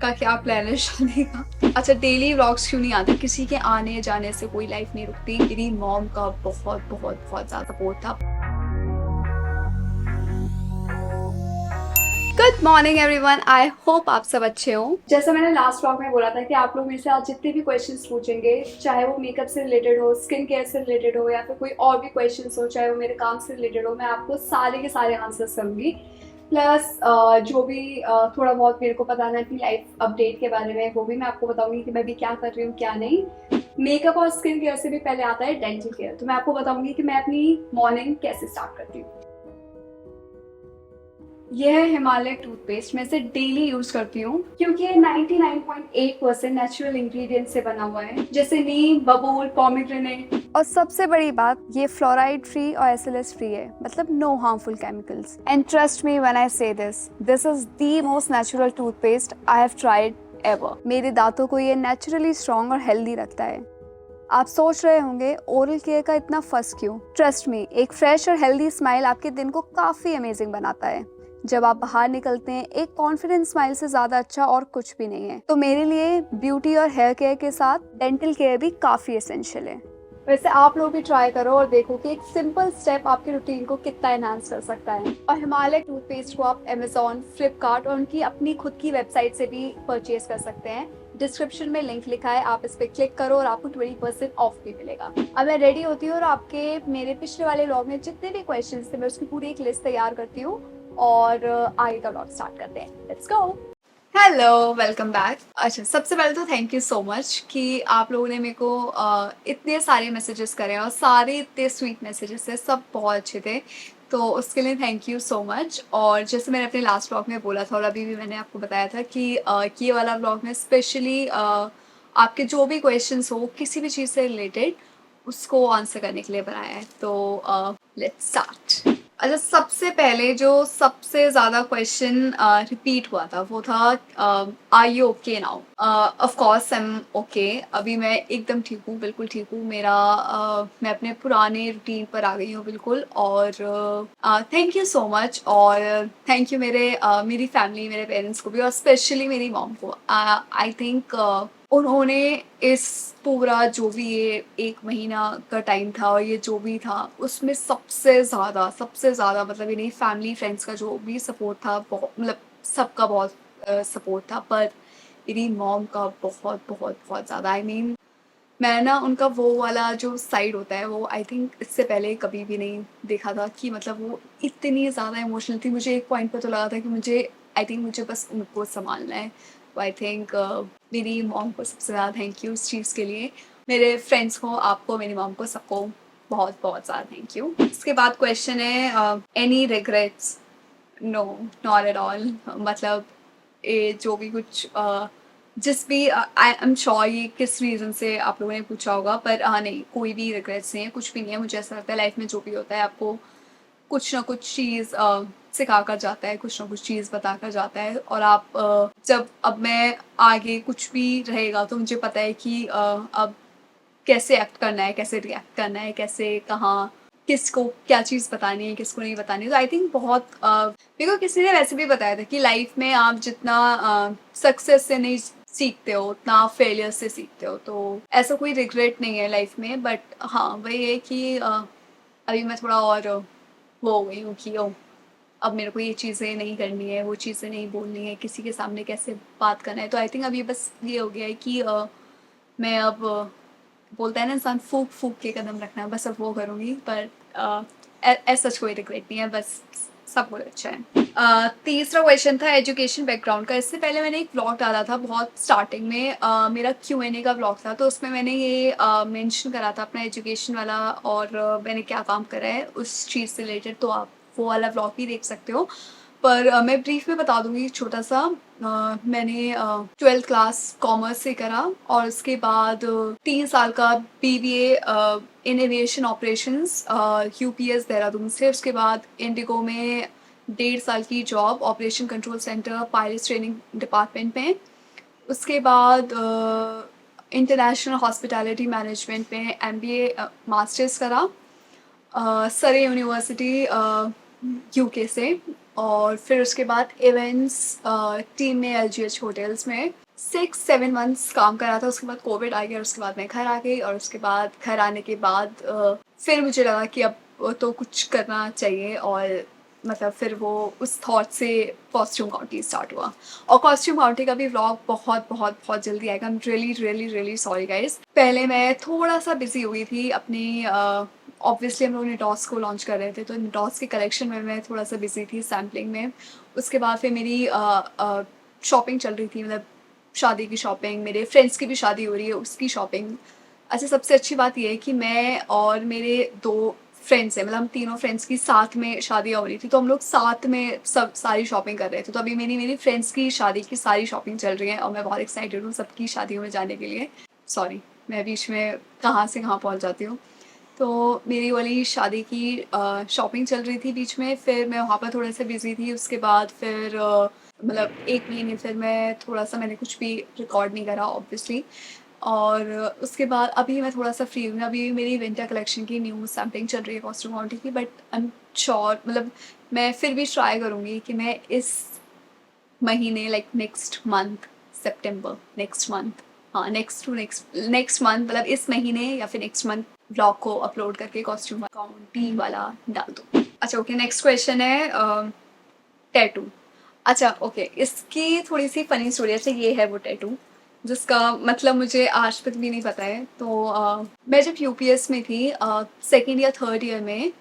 का क्या प्लान है शादी का? अच्छा, डेली व्लॉग्स क्यों नहीं आते? किसी के आने जाने से कोई लाइफ नहीं रुकती। मेरी मॉम का बहुत बहुत बहुत ज़्यादा सपोर्ट था। Good morning everyone, I hope आप सब अच्छे हो। जैसा मैंने लास्ट व्लॉग में बोला था कि आप लोग मेरे से आज जितने भी क्वेश्चंस पूछेंगे, चाहे वो मेकअप से रिलेटेड हो, स्किन केयर से रिलेटेड हो, या फिर कोई और भी क्वेश्चंस हो, चाहे वो मेरे काम से रिलेटेड हो, मैं आपको सारे के सारे आंसर्स करूंगी। प्लस जो भी थोड़ा बहुत मेरे को पता है कि लाइफ अपडेट के बारे में, वो भी मैं आपको बताऊंगी कि मैं भी क्या कर रही हूँ क्या नहीं। मेकअप और स्किन केयर से भी पहले आता है डेंटल केयर, तो मैं आपको बताऊंगी कि मैं अपनी मॉर्निंग कैसे स्टार्ट करती हूँ। यह है हिमालय टूथपेस्ट, मैं इसे डेली यूज करती हूँ क्योंकि ये 99.8% नेचुरल इंग्रेडिएंट से बना हुआ है, जैसे नीम, बबूल, पोमीग्रेनेट। और सबसे बड़ी बात, ये फ्लोराइड फ्री और एसएलएस फ्री है, मतलब no harmful chemicals. And trust me when I say this is the most natural toothpaste I have tried ever. मेरे दांतों को ये नेचुरली स्ट्रॉन्ग और हेल्दी रखता है। आप सोच रहे होंगे ओरल केयर का इतना फर्स्ट क्यों? ट्रस्ट मी, एक फ्रेश और हेल्दी स्माइल आपके दिन को काफी अमेजिंग बनाता है। जब आप बाहर निकलते हैं, एक कॉन्फिडेंट स्माइल से ज्यादा अच्छा और कुछ भी नहीं है। तो मेरे लिए ब्यूटी और हेयर केयर के साथ डेंटल केयर भी काफी एसेंशियल है। वैसे आप लोग भी ट्राई करो और देखो कि एक सिंपल स्टेप आपके रूटीन को कितना एनहांस कर सकता है। और हिमालय टूथपेस्ट को आप अमेजोन, फ्लिपकार्ट और उनकी अपनी खुद की वेबसाइट से भी परचेज कर सकते हैं। डिस्क्रिप्शन में लिंक लिखा है, आप इस पे क्लिक करो और आपको 20% ऑफ भी मिलेगा। अब मैं रेडी होती हूँ और आपके मेरे पिछले वाले व्लॉग में जितने भी क्वेश्चंस थे, मैं उसकी पूरी एक लिस्ट तैयार करती हूँ और आगे का व्लॉग स्टार्ट करते हैं। Let's go. Hello, welcome back. अच्छा, सबसे पहले तो थैंक यू सो मच कि आप लोगों ने मेरे को इतने सारे मैसेजेस करे और सारे इतने स्वीट मैसेजेस थे, सब बहुत अच्छे थे, तो उसके लिए थैंक यू सो मच। और जैसे मैंने अपने लास्ट व्लॉग में बोला था और अभी भी मैंने आपको बताया था कि ये वाला व्लॉग में स्पेशली आपके जो भी क्वेश्चंस हो किसी भी चीज़ से रिलेटेड, उसको आंसर करने के लिए बनाया है। तो लेट्स स्टार्ट। अच्छा, सबसे पहले जो सबसे ज़्यादा क्वेश्चन रिपीट हुआ था वो था are you okay now? Of course I am okay. अभी मैं एकदम ठीक हूँ, बिल्कुल ठीक हूँ। मैं अपने पुराने रूटीन पर आ गई हूँ बिल्कुल। और थैंक यू सो मच, और थैंक यू मेरी फैमिली, मेरे पेरेंट्स को भी, और स्पेशली मेरी मॉम को। आई थिंक उन्होंने इस पूरा जो भी ये 1 महीना का टाइम था और ये जो भी था, उसमें सबसे ज़्यादा मतलब ये नहीं, फैमिली फ्रेंड्स का जो भी सपोर्ट था, बहुत मतलब सबका बहुत सपोर्ट था, पर मेरी मॉम का बहुत बहुत बहुत ज़्यादा। आई मीन, मैं ना उनका वो वाला जो साइड होता है, वो आई थिंक इससे पहले कभी भी नहीं देखा था कि मतलब वो इतनी ज़्यादा इमोशनल थी। मुझे एक पॉइंट पर तो लगा था कि मुझे बस उनको संभालना है। तो आई थिंक मेरी मॉम को सबसे ज़्यादा थैंक यू इस चीज़ के लिए। मेरे फ्रेंड्स को, आपको, मेरी मॉम को, सबको बहुत बहुत ज़्यादा थैंक यू। इसके बाद क्वेश्चन है any regrets? No, not at all. मतलब ये जो भी कुछ जिस भी आई एम श्योर ये किस रीज़न से आप लोगों ने पूछा होगा, पर नहीं, कोई भी रिग्रेट्स नहीं है, कुछ भी नहीं है। मुझे ऐसा लगता है लाइफ में जो भी होता है आपको कुछ ना कुछ चीज़ सिखा कर जाता है, कुछ ना कुछ चीज़ बता कर जाता है। और आप जब अब मैं आगे कुछ भी रहेगा तो मुझे पता है कि अब कैसे एक्ट करना है, कैसे रिएक्ट करना है, कैसे कहाँ किसको क्या चीज़ बतानी है, किसको नहीं बतानी है। तो आई थिंक बहुत मेरे को किसी ने वैसे भी बताया था कि लाइफ में आप जितना सक्सेस से नहीं सीखते हो, उतना फेलियर से सीखते हो। तो ऐसा कोई रिग्रेट नहीं है लाइफ में, बट हाँ, वही है कि अभी मैं थोड़ा और वो हो गई हूँ कि अब मेरे को ये चीज़ें नहीं करनी है, वो चीज़ें नहीं बोलनी है, किसी के सामने कैसे बात करना है। तो आई थिंक अभी बस ये हो गया है कि मैं अब बोलता है ना इंसान, फूक फूक के कदम रखना है, बस अब वो करूँगी। पर ऐसा कोई रिग्रेट नहीं है, बस सब कुछ अच्छा है। तीसरा क्वेश्चन था एजुकेशन बैकग्राउंड का। इससे पहले मैंने एक व्लॉग डाला था बहुत स्टार्टिंग में, मेरा Q&A का व्लॉग था, तो उसमें मैंने ये मेंशन करा था अपना एजुकेशन वाला, और मैंने क्या काम करा है उस चीज़ से रिलेटेड, तो आप वो वाला व्लॉग भी देख सकते हो। पर मैं ब्रीफ में बता दूंगी छोटा सा। मैंने 12th क्लास कॉमर्स से करा, और उसके बाद 3 साल का BBA इन एविएशन ऑपरेशंस UPS देहरादून से। उसके बाद इंडिगो में 1.5 साल की job, operation control centre pilot training department में। उसके बाद इंटरनेशनल हॉस्पिटैलिटी मैनेजमेंट में MBA मास्टर्स करा सरे यूनिवर्सिटी UK से। और फिर उसके बाद इवेंट्स टीम में LGH होटल्स में 6-7 मंथ्स काम करा था। उसके बाद कोविड आ गया और उसके बाद मैं घर आ गई और उसके बाद घर आने के बाद फिर मुझे लगा कि अब तो कुछ करना चाहिए और मतलब फिर वो उस थॉट से कॉस्ट्यूम काउंटी स्टार्ट हुआ। और कॉस्ट्यूम काउंटी का भी व्लॉग बहुत बहुत बहुत जल्दी आएगा। I am really really really sorry guys. पहले मैं थोड़ा सा बिजी हुई थी अपनी ऑब्वियसली हम लोग निटॉस को लॉन्च कर रहे थे तो निटॉस के कलेक्शन में मैं थोड़ा सा बिजी थी सैम्पलिंग में। उसके बाद फिर मेरी शॉपिंग चल रही थी, मतलब शादी की शॉपिंग, मेरे फ्रेंड्स की भी शादी हो रही है उसकी शॉपिंग। अच्छा, सबसे अच्छी बात यह है कि मैं और मेरे 2 फ्रेंड्स हैं, मतलब हम तीनों फ्रेंड्स की साथ में शादियाँ हो रही थी तो हम लोग साथ में सब सारी शॉपिंग कर रहे थे। तो अभी मेरी मेरी फ्रेंड्स की शादी की सारी शॉपिंग चल रही है और मैं बहुत एक्साइटेड हूँ सबकी शादियों में जाने के लिए। सॉरी, मैं बीच में कहाँ से कहाँ पहुँच जाती हूँ। तो मेरी वाली शादी की शॉपिंग चल रही थी बीच में, फिर मैं वहाँ पर थोड़ा सा बिजी थी। उसके बाद फिर मतलब 1 महीने फिर मैं थोड़ा सा मैंने कुछ भी रिकॉर्ड नहीं करा ऑब्वियसली। और उसके बाद अभी मैं थोड़ा सा फ्री हूँ। अभी मेरी विंटर कलेक्शन की न्यू सैम्पलिंग चल रही है कॉस्ट्यूम काउंटी की, बट आई एम श्योर मतलब मैं फिर भी ट्राई करूँगी कि मैं इस महीने लाइक नेक्स्ट मंथ, सितंबर नेक्स्ट मंथ, हाँ नेक्स्ट मंथ मतलब इस महीने या फिर नेक्स्ट मंथ व्लॉग को अपलोड करके कॉस्ट्यूम काउंटी वाला डाल दूँ। अच्छा ओके, नेक्स्ट क्वेश्चन है टैटू। अच्छा ओके, इसकी थोड़ी सी फनी स्टोरी है। अच्छा, ये है वो टैटू जिसका मतलब मुझे आज तक भी नहीं पता है। तो मैं जब यूपीएस में थी सेकेंड या थर्ड ईयर में,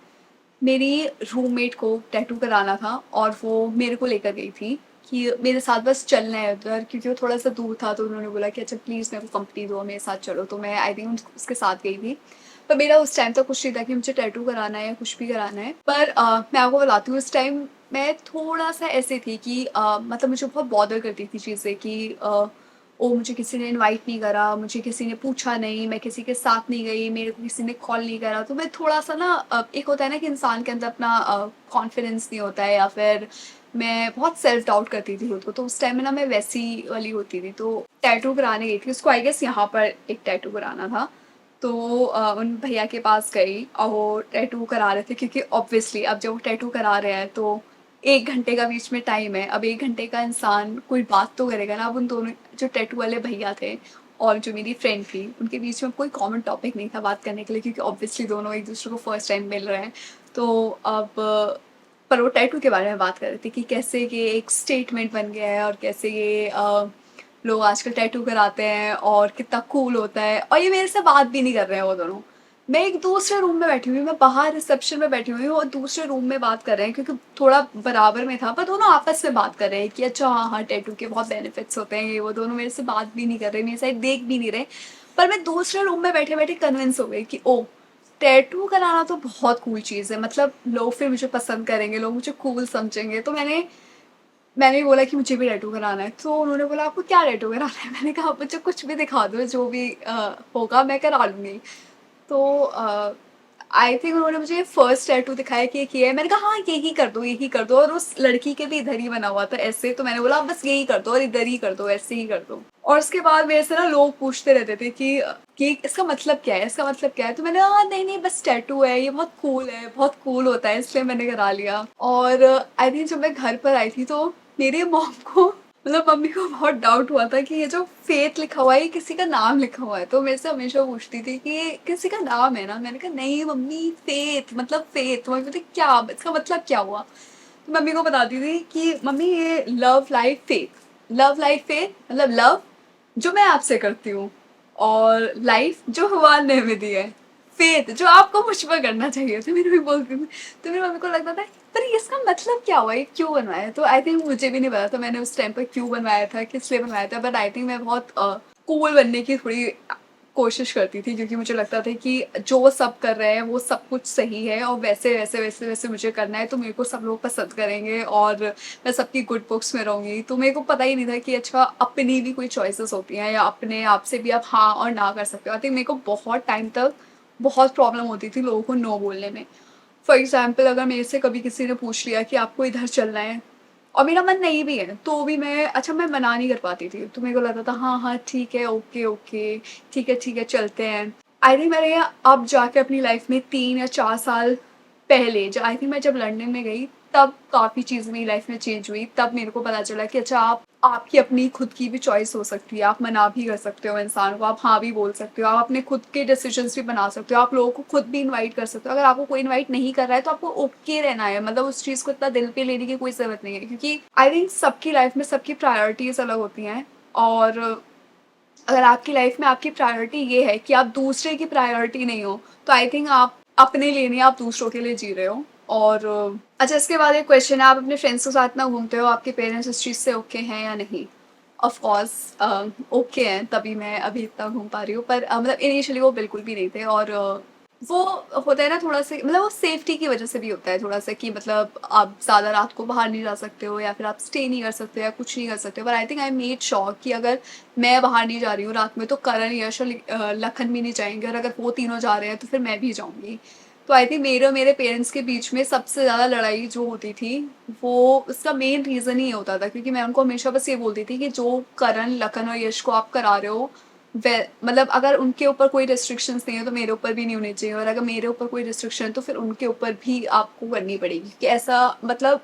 मेरी रूममेट को टैटू कराना था और वो मेरे को लेकर गई थी कि मेरे साथ बस चलना है उधर, क्योंकि वो थोड़ा सा दूर था। तो उन्होंने बोला कि अच्छा प्लीज़ मेरे को कंपनी दो, मेरे साथ चलो। तो मैं आई थिंक उसके साथ गई थी। पर मेरा उस टाइम तक कुछ नहीं था कि मुझे टैटू कराना है या कुछ भी कराना है। पर मैं आपको बताती हूँ, उस टाइम मैं थोड़ा सा ऐसे थी कि मतलब मुझे बहुत बॉदर करती थी चीज़ें कि ओ मुझे किसी ने इनवाइट नहीं करा, मुझे किसी ने पूछा नहीं, मैं किसी के साथ नहीं गई, मेरे को किसी ने कॉल नहीं करा। तो मैं थोड़ा सा ना एक होता है ना कि इंसान के अंदर अपना कॉन्फिडेंस नहीं होता है, या फिर मैं बहुत सेल्फ डाउट करती थी खुद को। तो उस टाइम में ना मैं वैसी वाली होती थी। तो टैटू कराने गई थी, उसको आई गेस यहाँ पर एक टैटू कराना था। तो उन भैया के पास गई और वो टैटू करा रहे थे, क्योंकि ऑब्वियसली अब जब वो टैटू करा रहे हैं तो 1 घंटे का बीच में टाइम है। अब 1 घंटे का इंसान कोई बात तो करेगा ना। अब उन दोनों जो टैटू वाले भैया थे और जो मेरी फ्रेंड थी, उनके बीच में कोई कॉमन टॉपिक नहीं था बात करने के लिए, क्योंकि ऑब्वियसली दोनों एक दूसरे को फर्स्ट टाइम मिल रहे हैं। तो अब पर वो टैटू के बारे में बात कर रहे थे कि कैसे ये एक स्टेटमेंट बन गया है और कैसे ये लोग आजकल टैटू कराते हैं और कितना कूल होता है। और ये मेरे से बात भी नहीं कर रहे हैं वो दोनों। मैं एक दूसरे रूम में बैठी हुई, मैं बाहर रिसेप्शन में बैठी हुई हूँ और दूसरे रूम में बात कर रहे हैं, क्योंकि थोड़ा बराबर में था। पर दोनों आपस में बात कर रहे हैं कि अच्छा हाँ हाँ टैटू के बहुत बेनिफिट्स होते हैं ये वो। दोनों मेरे से बात भी नहीं कर रहे, मेरी साइड देख भी नहीं रहे। पर मैं दूसरे रूम में बैठे बैठे कन्विंस हो गई कि ओ टैटू कराना तो बहुत कूल चीज़ है, मतलब लोग फिर मुझे पसंद करेंगे, लोग मुझे कूल समझेंगे। तो मैंने भी बोला कि मुझे भी टैटू कराना है। तो उन्होंने बोला आपको क्या टैटू कराना है? मैंने कहा मुझे कुछ भी दिखा दो, जो भी होगा मैं करा लूँगी। तो आई थिंक उन्होंने मुझे फर्स्ट टैटू दिखाया कि ये किया है। मैंने कहा हाँ यही कर दो, यही कर दो। और उस लड़की के भी इधर ही बना हुआ था ऐसे। तो मैंने बोला बस यही कर दो और इधर ही कर दो, ऐसे ही कर दो। और उसके बाद मेरे से ना लोग पूछते रहते थे कि इसका मतलब क्या है, इसका मतलब क्या है। तो मैंने कहा नहीं नहीं बस टैटू है, ये बहुत कूल है, बहुत कूल होता है, इसलिए मैंने करा लिया। और आई थिंक जब मैं घर पर आई थी तो मेरे मॉम को मतलब मम्मी को बहुत डाउट हुआ था कि ये जो फेथ लिखा हुआ है ये किसी का नाम लिखा हुआ है। तो मेरे से हमेशा पूछती थी कि ये किसी का नाम है ना। मैंने कहा नहीं मम्मी फेथ मतलब फेथ। तो मम्मी बोलती क्या, इसका मतलब क्या हुआ? तो मम्मी को बताती थी कि मम्मी ये love life faith, love life faith मतलब लव जो मैं आपसे करती हूँ, और लाइफ जो भगवान ने हमें दी है, फेथ जो आपको मुझ पर करना चाहिए। तो मेरी मम्मी बोलती थी। तो मेरी मम्मी को लगता था पर ये इसका मतलब क्या हुआ, ये क्यों बनवाया है? तो आई थिंक मुझे भी नहीं पता था मैंने उस टाइम पर क्यों बनवाया था, किस लिए बनवाया था। बट आई थिंक मैं बहुत कूल बनने की थोड़ी कोशिश करती थी, क्योंकि मुझे लगता था कि जो सब कर रहे हैं वो सब कुछ सही है और वैसे वैसे वैसे वैसे मुझे करना है तो मेरे को सब लोग पसंद करेंगे और मैं सबकी गुड बुक्स में रहूँगी। तो मेरे को पता ही नहीं था कि अच्छा अपनी भी कोई चॉइसेस होती हैं या अपने आप से भी आप हाँ और ना कर सकते हो। आई थिंक मेरे को बहुत टाइम तक बहुत प्रॉब्लम होती थी लोगों को नो बोलने में। फॉर एग्जाम्पल अगर मेरे से कभी किसी ने पूछ लिया कि आपको इधर चलना है और मेरा मन नहीं भी है तो भी मैं मना नहीं कर पाती थी। तो मेरे को लगता था हाँ हाँ ठीक है, ओके ओके, ठीक है चलते हैं। आई थिंक मैंने अब जाके अपनी लाइफ में 3 या 4 साल पहले, जब आई थिंक मैं जब लंदन में गई तब काफ़ी चीज़ें मेरी लाइफ में चेंज हुई। तब मेरे को पता चला कि अच्छा आपकी अपनी खुद की भी चॉइस हो सकती है। आप मना भी कर सकते हो इंसान को, आप हाँ भी बोल सकते हो, आप अपने खुद के डिसीजंस भी बना सकते हो, आप लोगों को खुद भी इनवाइट कर सकते हो। अगर आपको कोई इनवाइट नहीं कर रहा है तो आपको ओके रहना है, मतलब उस चीज़ को इतना दिल पे लेने की कोई ज़रूरत नहीं है, क्योंकि आई थिंक सबकी लाइफ में सबकी प्रायोरिटीज़ अलग होती हैं। और अगर आपकी लाइफ में आपकी प्रायोरिटी ये है कि आप दूसरे की प्रायोरिटी नहीं हो, तो आई थिंक आप अपने लिए नहीं, आप दूसरों के लिए जी रहे हो। और अच्छा, इसके बाद एक क्वेश्चन है, आप अपने फ्रेंड्स के साथ ना घूमते हो, आपके पेरेंट्स इस चीज़ से ओके हैं या नहीं? ऑफ कोर्स ओके हैं, तभी मैं अभी इतना घूम पा रही हूँ। पर मतलब इनिशियली वो बिल्कुल भी नहीं थे। और वो होता है ना थोड़ा सा, मतलब वो सेफ्टी की वजह से भी होता है थोड़ा सा, कि मतलब आप ज़्यादा रात को बाहर नहीं जा सकते हो, या फिर आप स्टे नहीं कर सकते हो, या कुछ नहीं कर सकते हो। पर I think I made sure कि अगर मैं बाहर नहीं जा रही हूँ रात में, तो करण, यश और लखन भी नहीं जाएंगे, और अगर वो तीनों जा रहे हैं तो फिर मैं भी जाऊँगी। तो आई थिंक मेरे और मेरे पेरेंट्स के बीच में सबसे ज़्यादा लड़ाई जो होती थी, वो उसका मेन रीज़न ही होता था, क्योंकि मैं उनको हमेशा बस ये बोलती थी कि जो करण, लखन और यश को आप करा रहे हो, वे मतलब अगर उनके ऊपर कोई रिस्ट्रिक्शंस नहीं है तो मेरे ऊपर भी नहीं होने चाहिए, और अगर मेरे ऊपर कोई रिस्ट्रिक्शन है तो फिर उनके ऊपर भी आपको करनी पड़ेगी, कि ऐसा मतलब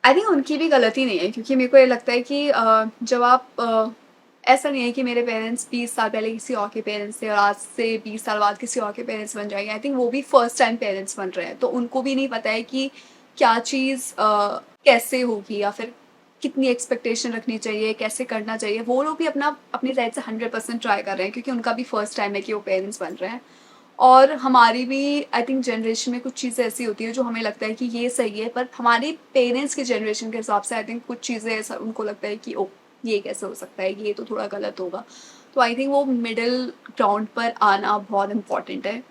आई थिंक उनकी भी गलती नहीं है, क्योंकि मेरे को ये लगता है कि जब आप ऐसा नहीं है कि मेरे पेरेंट्स 20 साल पहले किसी और के पेरेंट्स थे और आज से 20 साल बाद किसी और के पेरेंट्स बन जाएंगे। आई थिंक वो भी फर्स्ट टाइम पेरेंट्स बन रहे हैं, तो उनको भी नहीं पता है कि क्या चीज़ कैसे होगी, या फिर कितनी एक्सपेक्टेशन रखनी चाहिए, कैसे करना चाहिए। वो लोग भी अपनी साइड से 100% ट्राई कर रहे हैं, क्योंकि उनका भी फर्स्ट टाइम है कि वो पेरेंट्स बन रहे हैं। और हमारी भी आई थिंक जनरेशन में कुछ चीज़ें ऐसी होती हैं जो हमें लगता है कि ये सही है, पर हमारे पेरेंट्स के जनरेशन के हिसाब से आई थिंक कुछ चीज़ें ऐसा उनको लगता है कि ओ, ये कैसे हो सकता है, ये तो थोड़ा गलत होगा। तो आई थिंक वो मिडिल ग्राउंड पर आना बहुत इम्पॉर्टेंट है,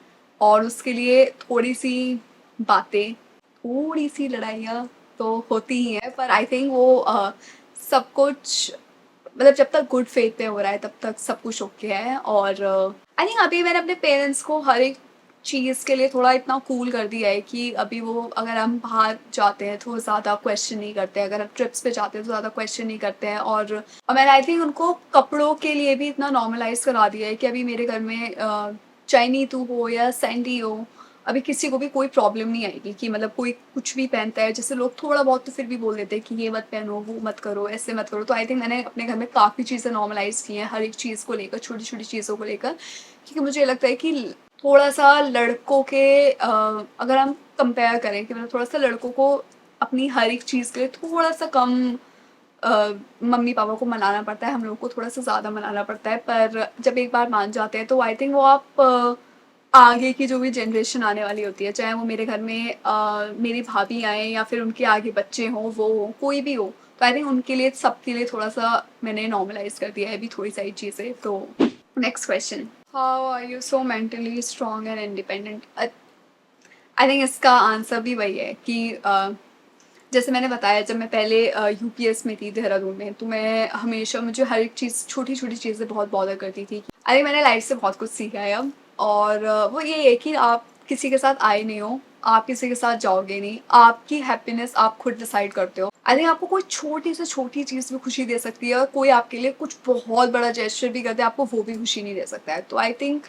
और उसके लिए थोड़ी सी बातें, थोड़ी सी लड़ाइयाँ तो होती ही हैं, पर आई थिंक वो सब कुछ, मतलब जब तक गुड फेथ पे हो रहा है तब तक सब कुछ ओके है। और आई थिंक अभी मैंने अपने पेरेंट्स को हर एक चीज़ के लिए थोड़ा इतना कूल कर दिया है कि अभी वो, अगर हम बाहर जाते हैं तो ज़्यादा क्वेश्चन नहीं करते हैं, अगर हम ट्रिप्स पे जाते हैं तो ज़्यादा क्वेश्चन नहीं करते हैं। और मैंने आई थिंक उनको कपड़ों के लिए भी इतना नॉर्मलाइज करा दिया है कि अभी मेरे घर में चाइनी तू हो या सैंडी हो, अभी किसी को भी कोई प्रॉब्लम नहीं आएगी, कि मतलब कोई कुछ भी पहनता है। जैसे लोग थोड़ा बहुत तो फिर भी बोल देते हैं कि ये मत पहनो, वो मत करो, ऐसे मत करो। तो आई थिंक मैंने अपने घर में काफ़ी चीज़ें नॉर्मलाइज की हैं, हर एक चीज़ को लेकर, छोटी छोटी चीज़ों को लेकर, क्योंकि मुझे लगता है कि थोड़ा सा लड़कों के अगर हम कंपेयर करें कि मतलब थोड़ा सा लड़कों को अपनी हर एक चीज़ के लिए थोड़ा सा कम मम्मी पापा को मनाना पड़ता है, हम लोग को थोड़ा सा ज़्यादा मनाना पड़ता है। पर जब एक बार मान जाते हैं तो आई थिंक वो आप आगे की जो भी जनरेशन आने वाली होती है, चाहे वो मेरे घर में मेरी भाभी आए या फिर उनके आगे बच्चे हों, वो हो, कोई भी हो, तो आई थिंक उनके लिए, सबके लिए थोड़ा सा मैंने नॉर्मलाइज कर दिया है अभी थोड़ी सारी चीज़ें। तो next question, how are you so mentally strong and independent? I think इसका आंसर भी वही है कि जैसे मैंने बताया, जब मैं पहले यूपीएस में थी देहरादून में, तो मैं हमेशा, मुझे हर एक चीज़, छोटी छोटी चीज़ें बहुत बॉदर करती थी। अरे मैंने लाइफ से बहुत कुछ सीखा है अब। और वो ये है कि आप किसी के साथ आए नहीं हो, आप किसी के साथ जाओगे नहीं, आपकी हैप्पीनेस आप खुद डिसाइड करते हो। आई थिंक आपको कोई छोटी से छोटी चीज़ भी खुशी दे सकती है, और कोई आपके लिए कुछ बहुत बड़ा जेस्चर भी कर दे, आपको वो भी खुशी नहीं दे सकता है। तो आई थिंक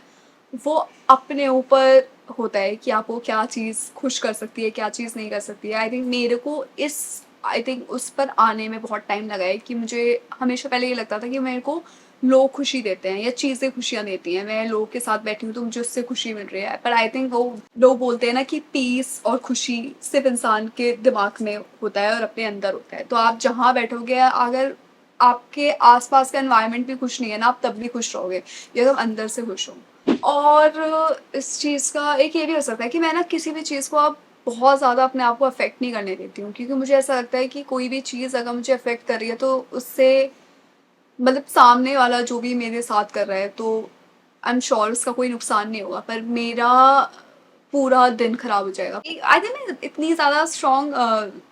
वो अपने ऊपर होता है कि आपको क्या चीज़ खुश कर सकती है, क्या चीज़ नहीं कर सकती है। आई थिंक मेरे को इस आई थिंक उस पर आने में बहुत टाइम लगा है, कि मुझे हमेशा पहले ये लगता था कि मेरे को लोग खुशी देते हैं या चीज़ें खुशियाँ देती हैं, मैं लोग के साथ बैठी हूँ तो मुझे उससे खुशी मिल रही है। पर आई थिंक वो लोग बोलते हैं ना कि पीस और खुशी सिर्फ इंसान के दिमाग में होता है और अपने अंदर होता है। तो आप जहाँ बैठोगे, अगर आपके आसपास का एनवायरनमेंट भी खुश नहीं है ना, आप तब भी खुश रहोगे, ये तो अंदर से खुश हो। और इस चीज़ का एक ये भी हो सकता है कि मैं ना किसी भी चीज़ को अब बहुत ज़्यादा अपने आप को अफ़ेक्ट नहीं करने देती हूँ, क्योंकि मुझे ऐसा लगता है कि कोई भी चीज़ अगर मुझे अफ़ेक्ट कर रही है तो उससे, मतलब सामने वाला जो भी मेरे साथ कर रहा है, तो आई एम श्योर उसका कोई नुकसान नहीं होगा, पर मेरा पूरा दिन खराब हो जाएगा। आई थिंक मैं इतनी ज़्यादा स्ट्रॉन्ग,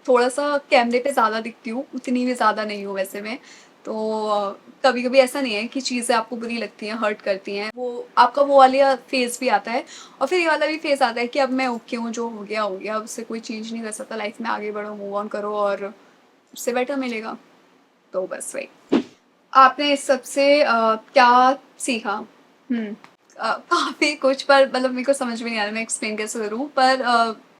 थोड़ा सा कैमरे पे ज़्यादा दिखती हूँ, उतनी भी ज़्यादा नहीं हूँ वैसे मैं। तो कभी कभी ऐसा नहीं है कि चीज़ें आपको बुरी लगती हैं, हर्ट करती हैं, वो आपका वो वाला फेज़ भी आता है, और फिर ये वाला भी फेज़ आता है कि अब मैं ओके हूँ, जो हो गया, अब उससे कोई चेंज नहीं कर सकता। लाइफ में आगे बढ़ो, मूव ऑन करो, और उससे बेटर मिलेगा। तो बस वही। आपने इस सब से क्या सीखा? काफ़ी कुछ, पर मतलब मेरे को समझ में नहीं आ रहा मैं एक्सप्लेन कैसे करूँ। पर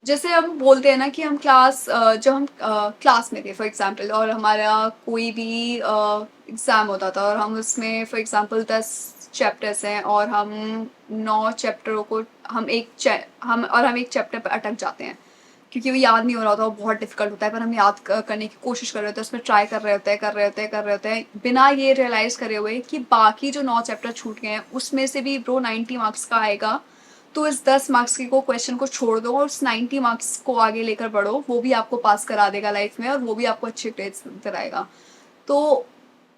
जैसे हम बोलते हैं ना कि हम जब हम क्लास में थे फॉर एग्जांपल, और हमारा कोई भी एग्ज़ाम होता था और हम उसमें फॉर एग्जांपल 10 चैप्टर्स हैं और हम 9 चैप्टरों को हम एक चैप्टर पे अटक जाते हैं क्योंकि वो याद नहीं हो रहा होता, वो बहुत डिफिकल्ट होता है, पर हम याद करने की कोशिश कर रहे होते हैं, उसमें ट्राई कर रहे होते हैं बिना ये रियलाइज करे हुए कि बाकी जो 9 चैप्टर छूट गए हैं उसमें से भी ब्रो 90 मार्क्स का आएगा। तो इस 10 मार्क्स के को क्वेश्चन को छोड़ दो और उस 90 मार्क्स को आगे लेकर बढ़ो, वो भी आपको पास करा देगा लाइफ में और वो भी आपको अच्छे ग्रेड्स दिलाएगा। तो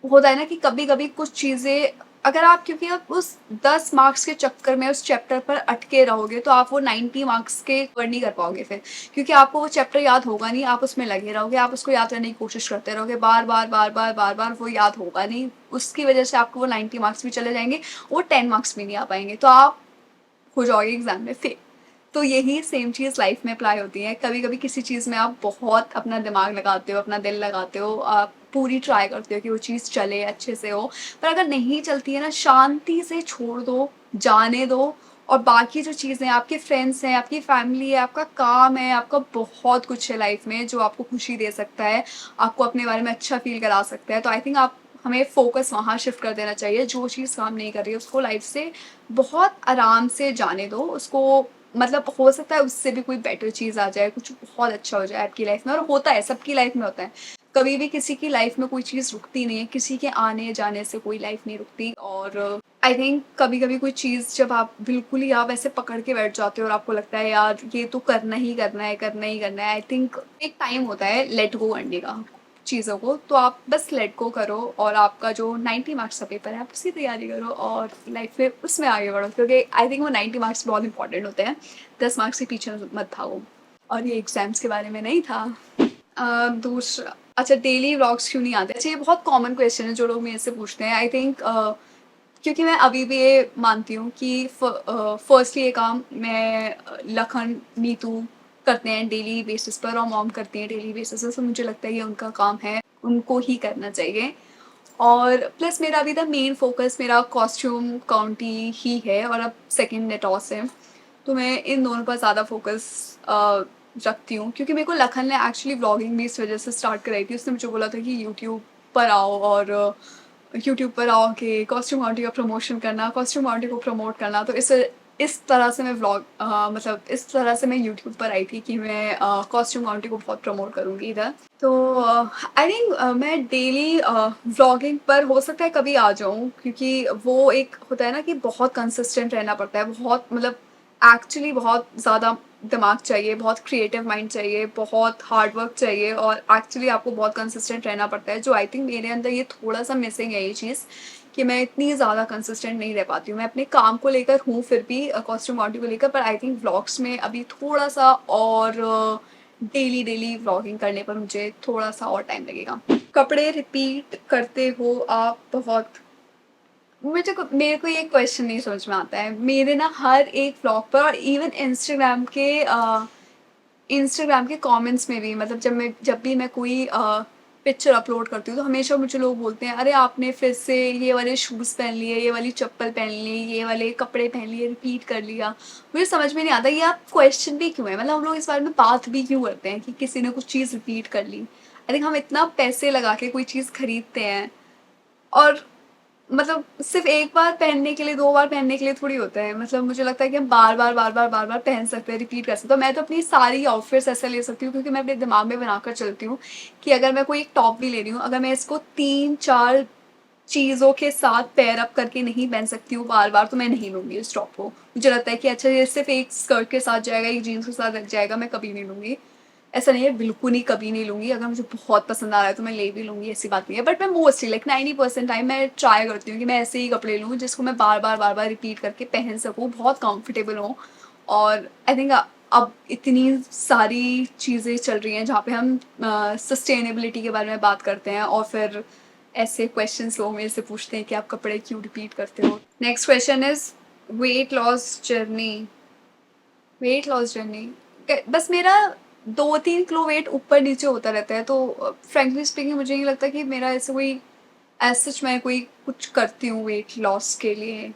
होता है ना कि कभी कभी कुछ चीज़ें, अगर आप क्योंकि आप उस 10 मार्क्स के चक्कर में उस चैप्टर पर अटके रहोगे तो आप वो 90 मार्क्स के कवर नहीं कर पाओगे फिर, क्योंकि आपको वो चैप्टर याद होगा नहीं, आप उसमें लगे रहोगे, आप उसको याद करने की कोशिश करते रहोगे, बार बार बार बार बार बार वो याद होगा नहीं, उसकी वजह से आपको वो 90 मार्क्स भी चले जाएंगे, वो 10 मार्क्स भी नहीं आ पाएंगे, तो आप हो जाओगे एग्जाम में फेल। तो यही सेम चीज़ लाइफ में अप्लाई होती है, कभी कभी किसी चीज़ में आप बहुत अपना दिमाग लगाते हो, अपना दिल लगाते हो, आप पूरी ट्राई करते हो कि वो चीज़ चले अच्छे से हो, पर अगर नहीं चलती है ना, शांति से छोड़ दो, जाने दो। और बाकी जो चीज़ें, आपके फ्रेंड्स हैं, आपकी फैमिली है, आपका काम है, आपका बहुत कुछ है लाइफ में जो आपको खुशी दे सकता है, आपको अपने बारे में अच्छा फील करा सकता है, तो आई थिंक आप हमें फोकस वहाँ शिफ्ट कर देना चाहिए। जो चीज़ काम नहीं कर रही है उसको लाइफ से बहुत आराम से जाने दो उसको, मतलब हो सकता है उससे भी कोई बेटर चीज़ आ जाए, कुछ बहुत अच्छा हो जाए आपकी लाइफ में, और होता है, सबकी लाइफ में होता है। कभी भी किसी की लाइफ में कोई चीज़ रुकती नहीं है, किसी के आने जाने से कोई लाइफ नहीं रुकती। और आई थिंक कभी-कभी कोई चीज़ जब आप बिल्कुल ही आप ऐसे पकड़ के बैठ जाते हो और आपको लगता है यार ये तो करना ही करना है, करना ही करना है। आई थिंक एक टाइम होता है लेट गो करने का चीज़ों को, तो आप बस लेट गो करो और आपका जो 90 मार्क्स का पेपर है आप उसकी तैयारी करो और लाइफ में उसमें आगे बढ़ो, क्योंकि आई थिंक वो 90 मार्क्स बहुत इंपॉर्टेंट होते हैं। 10 मार्क्स के पीछे मत भागो। और ये एग्जाम्स के बारे में नहीं था। दूसरा, अच्छा डेली व्लॉग्स क्यों नहीं आते? अच्छा ये बहुत कॉमन क्वेश्चन है जो लोग मेरे से पूछते हैं। आई थिंक क्योंकि मैं अभी भी ये मानती हूँ कि फर्स्टली ये काम मैं लखन, नीतू करते हैं डेली बेसिस पर और मॉम करती हैं डेली बेसिस पर, तो मुझे लगता है ये उनका काम है, उनको ही करना चाहिए। और प्लस मेरा अभी द मेन फोकस मेरा कॉस्ट्यूम काउंटी ही है और अब सेकंड नेटॉस है, तो मैं इन दोनों पर ज़्यादा फोकस रखती हूँ, क्योंकि मेरे को लखन ने एक्चुअली व्लॉगिंग भी इस वजह से स्टार्ट कराई थी। उसने मुझे बोला था कि यूट्यूब पर आओ और यूट्यूब पर आओ के कॉस्ट्यूम काउंटी का प्रमोशन करना, कॉस्ट्यूम काउंटी को प्रमोट करना। तो इस तरह से मैं मतलब इस तरह से मैं यूट्यूब पर आई थी कि मैं कॉस्ट्यूम काउंटी को बहुत प्रमोट करूँगी इधर। तो आई थिंक मैं डेली व्लॉगिंग पर हो सकता है कभी आ जाऊँ, क्योंकि वो एक होता है ना कि बहुत कंसिस्टेंट रहना पड़ता है, बहुत मतलब एक्चुअली बहुत ज़्यादा दिमाग चाहिए, बहुत क्रिएटिव माइंड चाहिए, बहुत हार्ड वर्क चाहिए और एक्चुअली आपको बहुत कंसिस्टेंट रहना पड़ता है, जो आई थिंक मेरे अंदर ये थोड़ा-सा मिसिंग है ये चीज़, कि मैं इतनी ज़्यादा कंसिस्टेंट नहीं रह पाती हूँ। मैं अपने काम को लेकर हूँ फिर भी कॉस्ट्यूम बाउंड्री को लेकर, पर आई थिंक व्लॉग्स में अभी थोड़ा-सा और डेली व्लॉगिंग करने पर मुझे थोड़ा-सा और टाइम लगेगा। कपड़े रिपीट करते हो आप बहुत? मेरे को ये क्वेश्चन नहीं समझ में आता है। मेरे ना हर एक व्लॉग पर और इवन इंस्टाग्राम के कमेंट्स में भी, मतलब जब भी मैं कोई पिक्चर अपलोड करती हूँ तो हमेशा मुझे लोग बोलते हैं अरे आपने फिर से ये वाले शूज़ पहन लिए, ये वाली चप्पल पहन ली, ये वाले कपड़े पहन लिए, रिपीट कर लिया। मुझे समझ में नहीं आता ये आप क्वेश्चन भी क्यों है, मतलब हम लोग इस बारे में बात भी क्यों करते हैं कि किसी ने कुछ चीज़ रिपीट कर ली। आई थिंक हम इतना पैसे लगा के कोई चीज़ खरीदते हैं और मतलब सिर्फ एक बार पहनने के लिए, 2 बार पहनने के लिए थोड़ी होता है। मतलब मुझे लगता है कि हम बार-बार पहन सकते हैं, रिपीट कर सकते हैं। तो मैं तो अपनी सारी आउटफिट्स ऐसे ले सकती हूँ, क्योंकि मैं अपने दिमाग में बनाकर चलती हूँ कि अगर मैं कोई एक टॉप भी ले रही हूँ, अगर मैं इसको 3-4 चीज़ों के साथ पेयर अप करके नहीं पहन सकती हूँ बार-बार, तो मैं नहीं लूँगी उस टॉप को। मुझे लगता है कि अच्छा ये सिर्फ एक स्कर्ट के साथ जाएगा, एक जीन्स के साथ जाएगा, मैं कभी नहीं लूँगी। ऐसा नहीं है, बिल्कुल ही कभी नहीं लूँगी। अगर मुझे बहुत पसंद आ रहा है तो मैं ले भी लूँगी, ऐसी बात नहीं है। बट मैं मोस्टली लाइक 90% टाइम मैं ट्राई करती हूँ कि मैं ऐसे ही कपड़े लूँ जिसको मैं बार-बार रिपीट करके पहन सकूँ, बहुत कंफर्टेबल हो। और आई थिंक अब इतनी सारी चीज़ें चल रही हैं जहाँ पे हम सस्टेनेबिलिटी के बारे में बात करते हैं और फिर ऐसे क्वेश्चंस लोग मेरे से पूछते हैं कि आप कपड़े क्यों रिपीट करते हो? Next question is weight loss journey. Weight loss journey बस मेरा 2-3 किलो वेट ऊपर नीचे होता रहता है, तो फ्रेंकली स्पीकिंग मुझे नहीं लगता कि मेरा ऐसे कोई एज सच मैं कोई कुछ करती हूँ वेट लॉस के लिए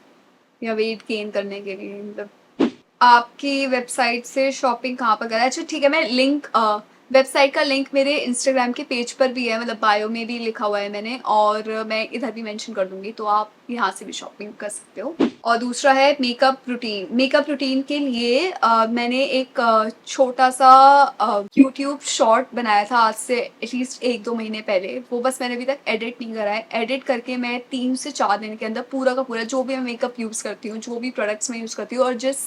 या वेट गेन करने के लिए, मतलब आपकी वेबसाइट से शॉपिंग कहाँ पर करें? अच्छा ठीक है, मैं लिंक वेबसाइट का लिंक मेरे इंस्टाग्राम के पेज पर भी है, मतलब बायो में भी लिखा हुआ है मैंने, और मैं इधर भी मेंशन कर दूँगी, तो आप यहाँ से भी शॉपिंग कर सकते हो। और दूसरा है मेकअप रूटीन। मेकअप रूटीन के लिए मैंने एक छोटा-सा यूट्यूब शॉर्ट बनाया था आज से एटलीस्ट 1-2 महीने पहले। वो बस मैंने अभी तक एडिट नहीं करा है। एडिट करके मैं 3 से 4 दिन के अंदर पूरा का पूरा जो भी मैं मेकअप यूज़ करती हूँ, जो भी प्रोडक्ट्स मैं यूज़ करती हूँ और जिस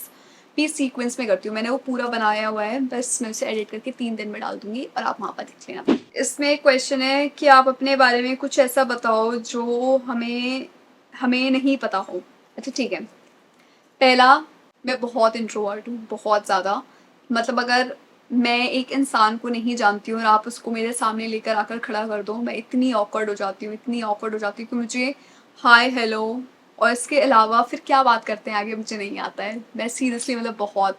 भी सीक्वेंस में करती हूँ, मैंने वो पूरा बनाया हुआ है। बस मैं उसे एडिट करके 3 दिन में डाल दूँगी और आप वहाँ पर देख लेना। इसमें एक क्वेश्चन है कि आप अपने बारे में कुछ ऐसा बताओ जो हमें हमें नहीं पता हो। अच्छा ठीक है। पहला, मैं बहुत इंट्रोवर्ट हूँ, बहुत ज़्यादा। मतलब अगर मैं एक इंसान को नहीं जानती हूँ और आप उसको मेरे सामने लेकर आकर खड़ा कर दो, मैं इतनी ऑकवर्ड हो जाती हूँ, इतनी ऑकवर्ड हो जाती हूँ कि मुझे हाय, हेलो और इसके अलावा फिर क्या बात करते हैं आगे मुझे नहीं आता है। मैं सीरियसली मतलब बहुत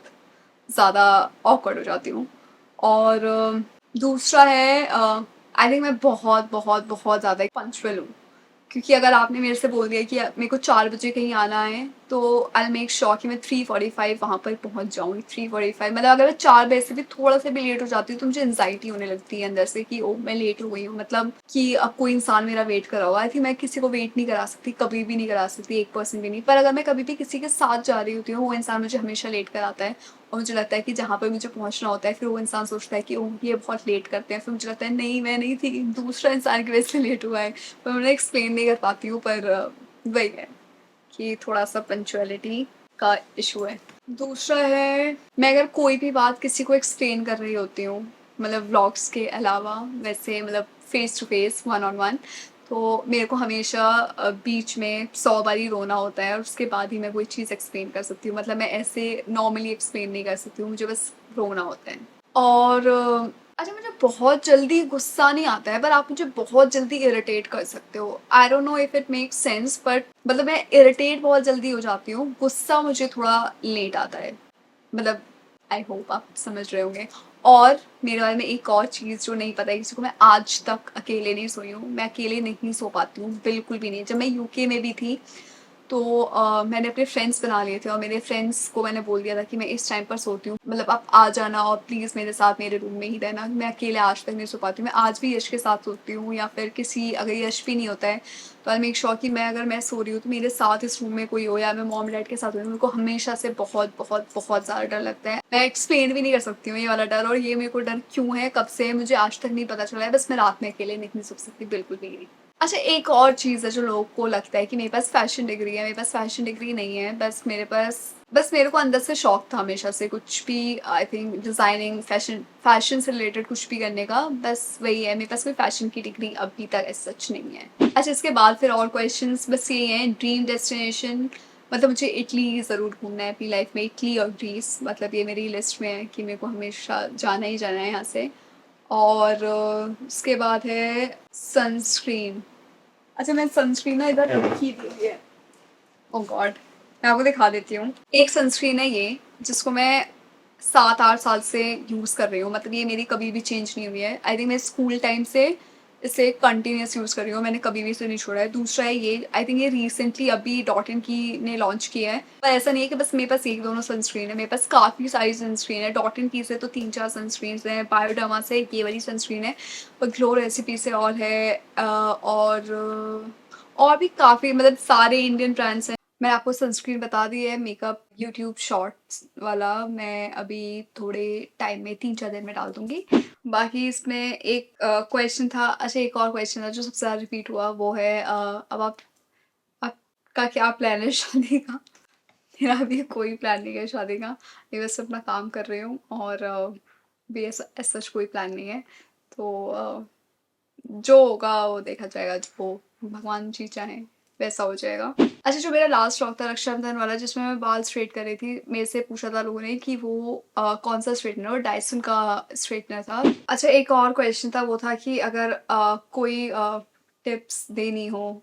ज़्यादा ऑकवर्ड हो जाती हूँ। और दूसरा है आई थिंक मैं बहुत, बहुत, बहुत ज़्यादा पंक्चुअल हूँ। क्योंकि अगर आपने मेरे से बोल दिया कि मेरे को 4 बजे कहीं आना है, तो आई मेक श्योर कि मैं 3:45 वहाँ पर पहुँच जाऊँगी। 3:45 मतलब अगर मैं 4 बजे से भी थोड़ा-सा भी लेट हो जाती हूँ, तो मुझे एंग्ज़ायटी होने लगती है अंदर से कि ओह! मैं लेट हो गई हूँ, मतलब कि अब कोई इंसान मेरा वेट कर रहा होगा। आई थिंक मैं किसी को वेट नहीं करा सकती, कभी भी नहीं करा सकती, 1% भी नहीं। पर अगर मैं कभी भी किसी के साथ जा रही होती हूँ, वो इंसान मुझे हमेशा लेट कराता है और मुझे लगता है कि जहाँ पर मुझे पहुँचना होता है, फिर वो इंसान सोचता है कि ओह! ये बहुत लेट करते हैं। फिर मुझे लगता है नहीं, मैं नहीं थी, दूसरा इंसान की वज़ह से लेट हुआ है। पर मैं एक्सप्लेन नहीं कर पाती हूँ, पर वही है कि थोड़ा-सा पंक्चुअलिटी का इश्यू है। दूसरा है, मैं अगर कोई भी बात किसी को एक्सप्लेन कर रही होती हूँ, मतलब व्लॉग्स के अलावा, वैसे मतलब face to face, one on one, तो मेरे को हमेशा बीच में 100 बारी रोना होता है और उसके बाद ही मैं कोई चीज़ एक्सप्लेन कर सकती हूँ। मतलब मैं ऐसे नॉर्मली एक्सप्लेन नहीं कर सकती हूँ, मुझे बस रोना होता है। और अच्छा, मुझे बहुत जल्दी गुस्सा नहीं आता है, पर आप मुझे बहुत जल्दी इरिटेट कर सकते हो। I don't know if it makes sense, but मतलब मैं इरिटेट बहुत जल्दी हो जाती हूँ, गुस्सा मुझे थोड़ा लेट आता है। मतलब आई होप आप समझ रहे होंगे। और मेरे बारे में एक और चीज़ जो नहीं पता है किसी को, मैं आज तक अकेले नहीं सोई हूँ। मैं अकेले नहीं सो पाती हूँ, बिल्कुल भी नहीं। जब मैं यूके में भी थी, तो मैंने अपने फ्रेंड्स बना लिए थे और मेरे फ्रेंड्स को मैंने बोल दिया था कि मैं इस टाइम पर सोती हूँ, मतलब आप आ जाना और प्लीज़ मेरे साथ मेरे रूम में ही रहना। मैं अकेले आज तक नहीं सो पाती हूँ। मैं आज भी यश के साथ सोती हूँ, या फिर किसी, अगर यश भी नहीं होता है तो आई मेक श्योर कि मैं, अगर मैं सो रही हूँ तो मेरे साथ इस रूम में कोई हो, या मैं मॉम डैड के साथ हूँ। मेरे को हमेशा से बहुत, बहुत, बहुत ज़्यादा डर लगता है। मैं एक्सप्लेन भी नहीं कर सकती हूँ ये वाला डर, और ये मेरे को डर क्यों है, कब से है, मुझे आज तक नहीं पता चला है। बस मैं रात में अकेले नहीं सो सकती, बिल्कुल भी नहीं। अच्छा, एक और चीज़ है जो लोगों को लगता है कि मेरे पास फैशन डिग्री है, मेरे पास फैशन डिग्री नहीं है। बस मेरे को अंदर से शौक था हमेशा से कुछ भी, आई थिंक डिज़ाइनिंग, फैशन से रिलेटेड कुछ भी करने का, बस वही है। मेरे पास कोई फैशन की डिग्री अभी तक ऐसा सच नहीं है। अच्छा, इसके बाद फिर और क्वेश्चंस बस यही हैं। ड्रीम डेस्टिनेशन, मतलब मुझे इटली ज़रूर घूमना है अपनी लाइफ में, इटली और ग्रीस, मतलब ये मेरी लिस्ट में है कि मेरे को हमेशा जाना ही जाना है यहाँ से। और उसके बाद है सनस्क्रीन। अच्छा, मैं सनस्क्रीन ना इधर रखी दी है। ओह गॉड, मैं आपको दिखा देती हूँ। एक सनस्क्रीन है ये, जिसको मैं 7-8 साल से यूज़ कर रही हूँ, मतलब ये मेरी कभी भी चेंज नहीं हुई है। आई थिंक मैं स्कूल टाइम से इसे कंटिन्यूअस यूज़ कर रही हूँ, मैंने कभी भी इसे नहीं छोड़ा है। दूसरा है ये, आई थिंक ये रिसेंटली अभी डॉट इन की ने लॉन्च किया है। पर ऐसा नहीं है कि बस मेरे पास एक दोनों सनस्क्रीन है, मेरे पास काफ़ी सारी सनस्क्रीन है। डॉट इन की से तो 3-4 सनस्क्रीन्स हैं, बायोडर्मा से ये वाली सनस्क्रीन है, और ग्लो रेसिपी से और है, और भी काफ़ी, मतलब सारे इंडियन ब्रांड्स हैं। मैंने आपको सनस्क्रीन बता दी है। मेकअप यूट्यूब शॉर्ट्स वाला मैं अभी थोड़े टाइम में 3-4 दिन में डाल दूँगी। बाकी इसमें एक क्वेश्चन था, अच्छा एक और क्वेश्चन था जो सबसे ज़्यादा रिपीट हुआ, वो है अब आपका क्या प्लान है शादी का? मेरा अभी कोई प्लान नहीं है शादी का। मैं बस अपना काम कर रही हूँ, और भी ऐसा ऐसा सच कोई प्लान नहीं है। तो जो होगा वो देखा जाएगा, जो भगवान जी चाहें वैसा हो जाएगा। अच्छा, जो मेरा लास्ट शौक था रक्षाबंधन वाला, जिसमें मैं बाल स्ट्रेट कर रही थी, मेरे से पूछा था लोगों ने कि वो कौन सा स्ट्रेटनर, और डायसन का स्ट्रेटनर था। अच्छा, एक और क्वेश्चन था, वो था कि अगर कोई टिप्स देनी हो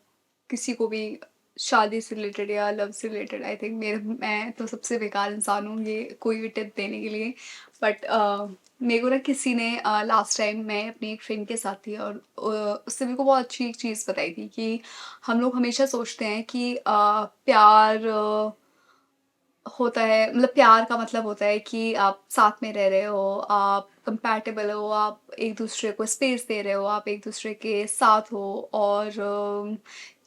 किसी को भी शादी से रिलेटेड या लव से रिलेटेड, आई थिंक मैं तो सबसे बेकार इंसान हूँ ये कोई भी टिप देने के लिए। बट मेरे को ना किसी ने लास्ट टाइम, मैं अपनी एक फ्रेंड के साथ थी, और उसने मेरे को बहुत अच्छी एक चीज़ बताई थी कि हम लोग हमेशा सोचते हैं कि प्यार होता है, मतलब प्यार का मतलब होता है कि आप साथ में रह रहे हो, आप कंपैटिबल हो, आप एक दूसरे को स्पेस दे रहे हो, आप एक दूसरे के साथ हो और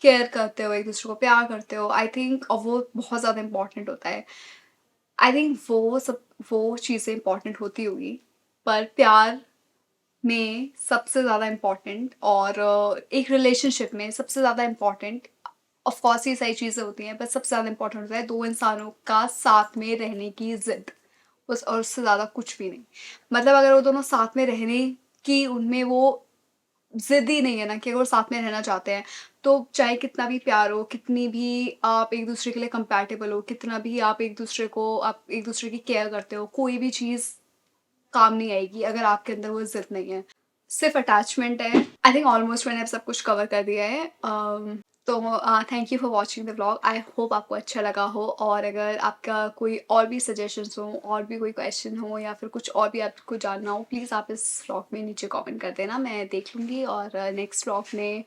केयर करते हो, एक दूसरे को प्यार करते हो। आई थिंक और वो बहुत ज़्यादा इम्पोर्टेंट होता है। आई थिंक वो चीज़ें इम्पोर्टेंट होती होगी, पर प्यार में सबसे ज़्यादा इम्पोर्टेंट और एक रिलेशनशिप में सबसे ज़्यादा इम्पोर्टेंट, ऑफ कोर्स ये सारी चीज़ें होती हैं, पर सबसे ज़्यादा इम्पोर्टेंट होता है दो इंसानों का साथ में रहने की ज़िद, बस। और उससे ज़्यादा कुछ भी नहीं। मतलब अगर वो दोनों साथ में रहने की उनमें वो ज़िद ही नहीं है ना, कि अगर वो साथ में रहना चाहते हैं, तो चाहे कितना भी प्यार हो, कितनी भी आप एक दूसरे के लिए कंपैटिबल हो, कितना भी आप एक दूसरे की केयर करते हो, कोई भी चीज़ काम नहीं आएगी अगर आपके अंदर वो ज़िद नहीं है। सिर्फ़ अटैचमेंट है। आई थिंक ऑलमोस्ट मैंने अब सब कुछ कवर कर दिया है। तो thank you for watching the vlog. I hope आपको अच्छा लगा हो, और अगर आपका कोई और भी सजेशंस हो, और भी कोई क्वेश्चन हो, या फिर कुछ और भी आपको जानना हो, प्लीज़ आप इस व्लॉग में नीचे कमेंट कर देना, मैं देख लूँगी। और नेक्स्ट व्लॉग में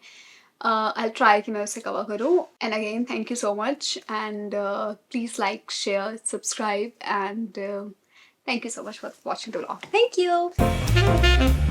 आई विल ट्राई कि मैं उसे कवर करूँ। And again thank you so much, and please like, share, subscribe, and thank you so much for watching the vlog. Thank you.